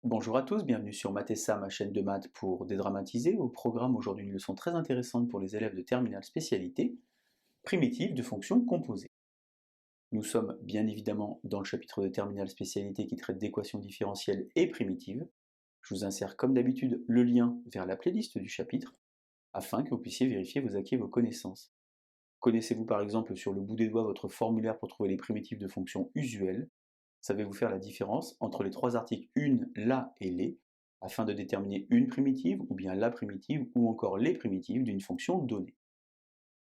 Bonjour à tous, bienvenue sur Mathessa, ma chaîne de maths pour dédramatiser. Au programme aujourd'hui une leçon très intéressante pour les élèves de terminale spécialité, primitive de fonctions composées. Nous sommes bien évidemment dans le chapitre de terminale spécialité qui traite d'équations différentielles et primitives. Je vous insère comme d'habitude le lien vers la playlist du chapitre afin que vous puissiez vérifier vos acquis et vos connaissances. Connaissez-vous par exemple sur le bout des doigts votre formulaire pour trouver les primitives de fonctions usuelles? Savez-vous faire la différence entre les trois articles une, la et les, afin de déterminer une primitive, ou bien la primitive, ou encore les primitives d'une fonction donnée?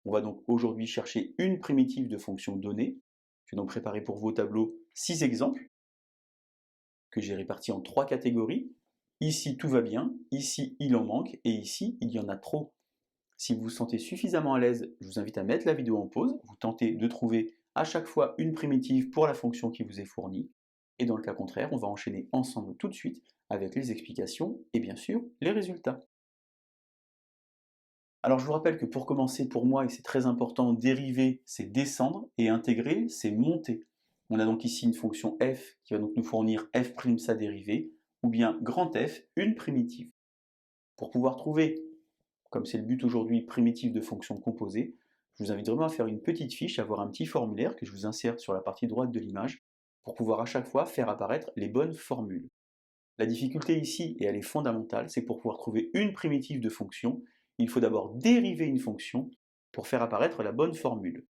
On va donc aujourd'hui chercher une primitive de fonction donnée. Je vais donc préparer pour vous au tableau 6 exemples, que j'ai répartis en 3 catégories. Ici, tout va bien, ici, il en manque, et ici, il y en a trop. Si vous vous sentez suffisamment à l'aise, je vous invite à mettre la vidéo en pause, vous tentez de trouver à chaque fois une primitive pour la fonction qui vous est fournie, et dans le cas contraire, on va enchaîner ensemble tout de suite avec les explications et bien sûr les résultats. Alors je vous rappelle que pour commencer, pour moi, et c'est très important, dériver c'est descendre et intégrer c'est monter. On a donc ici une fonction f qui va donc nous fournir f' sa dérivée, ou bien grand F, une primitive. Pour pouvoir trouver, comme c'est le but aujourd'hui, primitive de fonctions composées, je vous invite vraiment à faire une petite fiche, à avoir un petit formulaire que je vous insère sur la partie droite de l'image, pour pouvoir à chaque fois faire apparaître les bonnes formules. La difficulté ici, et elle est fondamentale, c'est que pour pouvoir trouver une primitive de fonction, il faut d'abord dériver une fonction pour faire apparaître la bonne formule.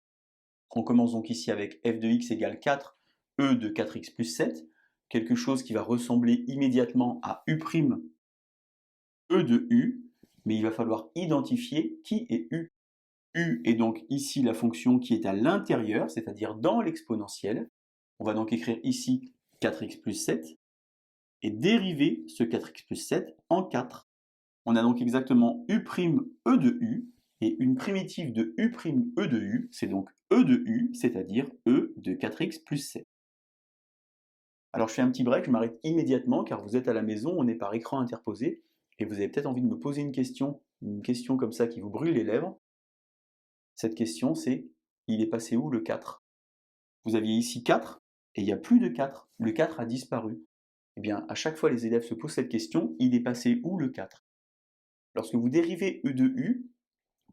On commence donc ici avec f de x égale 4, e de 4x plus 7, quelque chose qui va ressembler immédiatement à u', e de u, mais il va falloir identifier qui est u. U est donc ici la fonction qui est à l'intérieur, c'est-à-dire dans l'exponentielle. On va donc écrire ici 4x plus 7, et dériver ce 4x plus 7 en 4. On a donc exactement u' e de u, et une primitive de u' e de u, c'est donc e de u, c'est-à-dire e de 4x plus 7. Alors je fais un petit break, je m'arrête immédiatement, car vous êtes à la maison, on est par écran interposé, et vous avez peut-être envie de me poser une question comme ça qui vous brûle les lèvres. Cette question c'est, il est passé où le 4? Vous aviez ici 4, et il n'y a plus de 4. Le 4 a disparu. Eh bien, à chaque fois les élèves se posent cette question, il est passé où le 4? Lorsque vous dérivez e de u,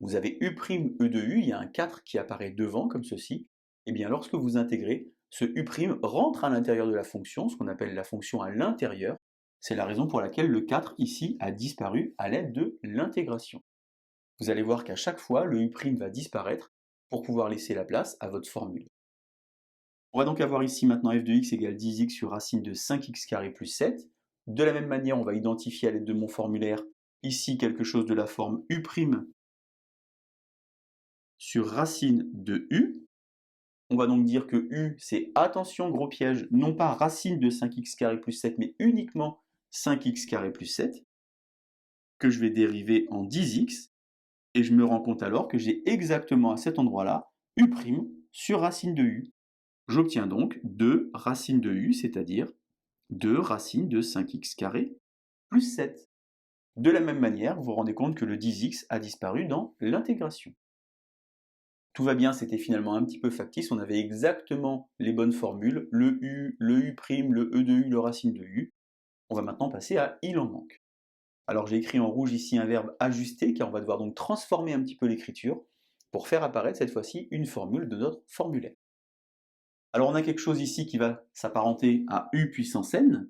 vous avez u' e de u, il y a un 4 qui apparaît devant, comme ceci. Eh bien, lorsque vous intégrez, ce u' rentre à l'intérieur de la fonction, ce qu'on appelle la fonction à l'intérieur. C'est la raison pour laquelle le 4 ici a disparu à l'aide de l'intégration. Vous allez voir qu'à chaque fois, le u' va disparaître pour pouvoir laisser la place à votre formule. On va donc avoir ici maintenant f de x égale 10x sur racine de 5x carré plus 7. De la même manière, on va identifier à l'aide de mon formulaire ici quelque chose de la forme u' sur racine de u. On va donc dire que u, c'est, attention gros piège, non pas racine de 5x carré plus 7, mais uniquement 5x carré plus 7, que je vais dériver en 10x, et je me rends compte alors que j'ai exactement à cet endroit-là u' sur racine de u. J'obtiens donc 2 racine de u, c'est-à-dire 2 racines de 5x carré plus 7. De la même manière, vous vous rendez compte que le 10x a disparu dans l'intégration. Tout va bien, c'était finalement un petit peu factice, on avait exactement les bonnes formules, le u', le e de u, le racine de u. On va maintenant passer à il en manque. Alors j'ai écrit en rouge ici un verbe ajuster, car on va devoir donc transformer un petit peu l'écriture pour faire apparaître cette fois-ci une formule de notre formulaire. Alors on a quelque chose ici qui va s'apparenter à u puissance n.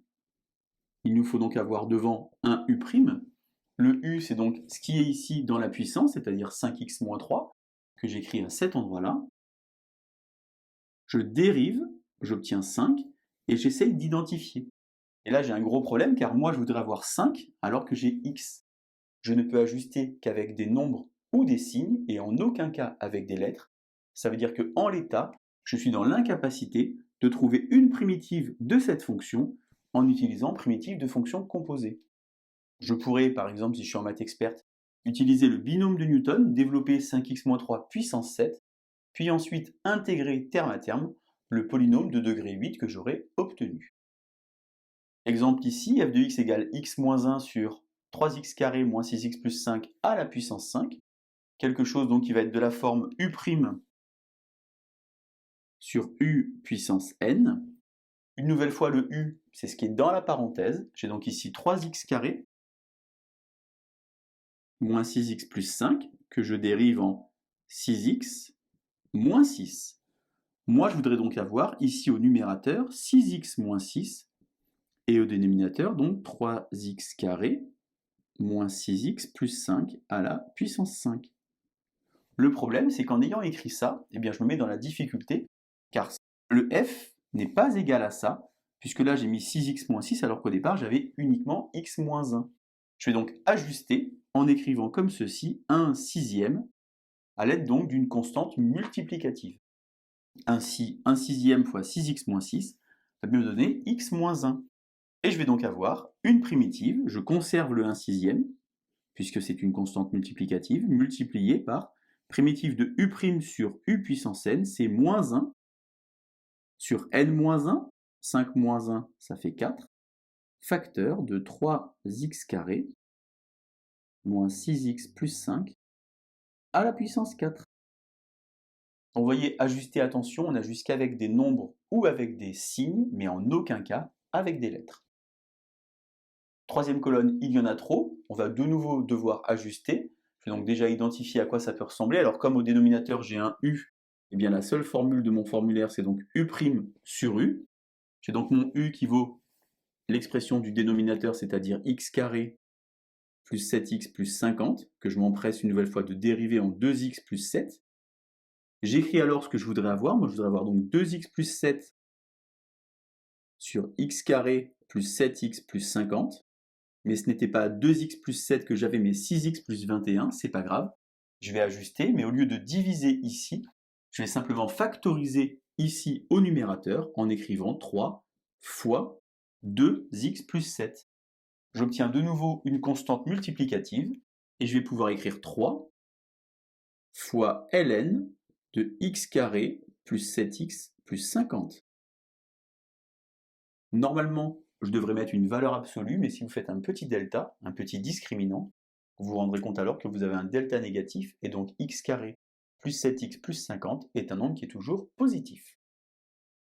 Il nous faut donc avoir devant un u'. Le u, c'est donc ce qui est ici dans la puissance, c'est-à-dire 5x moins 3, que j'écris à cet endroit-là. Je dérive, j'obtiens 5, et j'essaye d'identifier. Et là, j'ai un gros problème, car moi, je voudrais avoir 5, alors que j'ai x. Je ne peux ajuster qu'avec des nombres ou des signes, et en aucun cas avec des lettres. Ça veut dire qu'en l'état, je suis dans l'incapacité de trouver une primitive de cette fonction en utilisant primitive de fonction composée. Je pourrais, par exemple, si je suis en maths experte, utiliser le binôme de Newton, développer 5x-3 puissance 7, puis ensuite intégrer terme à terme le polynôme de degré 8 que j'aurais obtenu. Exemple ici, f de x égale x-1 sur 3x carré moins 6x plus 5 à la puissance 5, quelque chose donc qui va être de la forme u' sur u puissance n. Une nouvelle fois, le u, c'est ce qui est dans la parenthèse. J'ai donc ici 3x carré moins 6x plus 5 que je dérive en 6x moins 6. Moi, je voudrais donc avoir ici au numérateur 6x moins 6 et au dénominateur donc 3x carré moins 6x plus 5 à la puissance 5. Le problème, c'est qu'en ayant écrit ça, eh bien, je me mets dans la difficulté, car le f n'est pas égal à ça, puisque là j'ai mis 6x moins 6 alors qu'au départ j'avais uniquement x moins 1. Je vais donc ajuster en écrivant comme ceci 1 sixième à l'aide donc d'une constante multiplicative. Ainsi, 1 sixième fois 6x moins 6 va me donner x moins 1. Et je vais donc avoir une primitive, je conserve le 1 sixième, puisque c'est une constante multiplicative, multipliée par primitive de u' sur u puissance n, c'est moins 1, sur n moins 1, 5 moins 1, ça fait 4, facteur de 3x carré moins 6x plus 5 à la puissance 4. Donc vous voyez, ajuster, attention, on n'ajuste qu'avec des nombres ou avec des signes, mais en aucun cas avec des lettres. Troisième colonne, il y en a trop, on va de nouveau devoir ajuster. Je vais donc déjà identifier à quoi ça peut ressembler. Alors comme au dénominateur j'ai un u, eh bien la seule formule de mon formulaire c'est donc u' sur u. J'ai donc mon u qui vaut l'expression du dénominateur, c'est-à-dire x carré plus 7x plus 50, que je m'empresse une nouvelle fois de dériver en 2x plus 7. J'écris alors ce que je voudrais avoir. Moi je voudrais avoir donc 2x plus 7 sur x carré plus 7x plus 50. Mais ce n'était pas 2x plus 7 que j'avais, mais 6x plus 21, c'est pas grave. Je vais ajuster, mais au lieu de diviser ici, je vais simplement factoriser ici au numérateur en écrivant 3 fois 2x plus 7. J'obtiens de nouveau une constante multiplicative, et je vais pouvoir écrire 3 fois ln de x carré plus 7x plus 50. Normalement, je devrais mettre une valeur absolue, mais si vous faites un petit delta, un petit discriminant, vous vous rendrez compte alors que vous avez un delta négatif, et donc x carré plus 7x plus 50 est un nombre qui est toujours positif.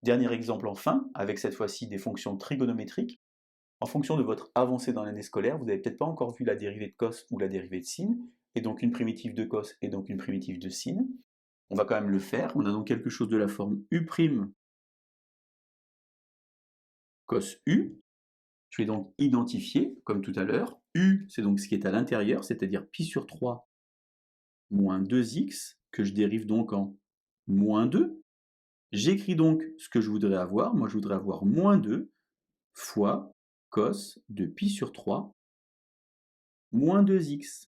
Dernier exemple enfin, avec cette fois-ci des fonctions trigonométriques. En fonction de votre avancée dans l'année scolaire, vous n'avez peut-être pas encore vu la dérivée de cos ou la dérivée de sin, et donc une primitive de cos et donc une primitive de sin. On va quand même le faire. On a donc quelque chose de la forme u' cos u. Je vais donc identifier, comme tout à l'heure, u, c'est donc ce qui est à l'intérieur, c'est-à-dire pi sur 3 moins 2x, que je dérive donc en moins 2. J'écris donc ce que je voudrais avoir. Moi, je voudrais avoir moins 2 fois cos de pi sur 3 moins 2x.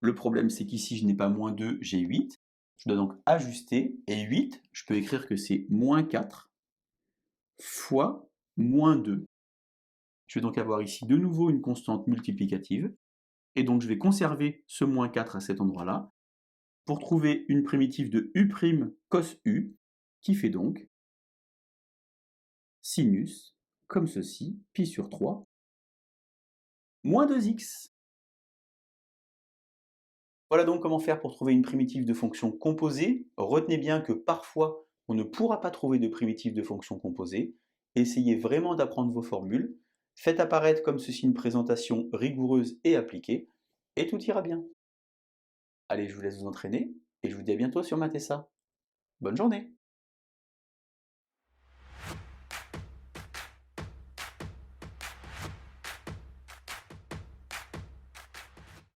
Le problème, c'est qu'ici, je n'ai pas moins 2, j'ai 8. Je dois donc ajuster, et 8, je peux écrire que c'est moins 4 fois moins 2. Je vais donc avoir ici de nouveau une constante multiplicative, et donc je vais conserver ce moins 4 à cet endroit-là, pour trouver une primitive de u' cos u, qui fait donc sinus, comme ceci, pi sur 3, moins 2x. Voilà donc comment faire pour trouver une primitive de fonction composée. Retenez bien que parfois, on ne pourra pas trouver de primitive de fonction composée. Essayez vraiment d'apprendre vos formules. Faites apparaître comme ceci une présentation rigoureuse et appliquée, et tout ira bien. Allez, je vous laisse vous entraîner, et je vous dis à bientôt sur Mathessa. Bonne journée!